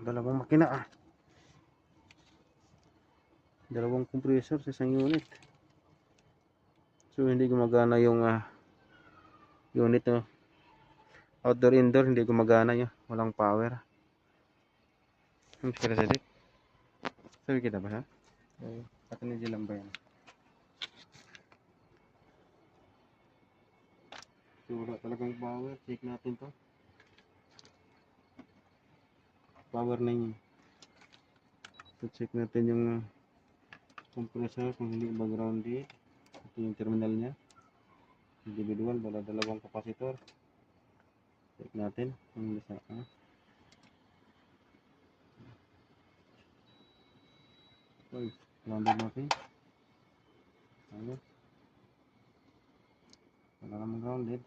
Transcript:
dalawang makina dalawang compressor sa isang unit. So hindi gumagana yung unit outdoor indoor, hindi gumagana yun, walang power. Kira sa dit sabi kita ba ha? Atin na lang ba yan? So wala talagang power. Check natin to, power na yun. So check natin yung compressor kung hindi ba grounded. Ito yung terminal nya individual, wala dalawang kapasitor. Check natin kung bisa grounded natin. Wala namang grounded.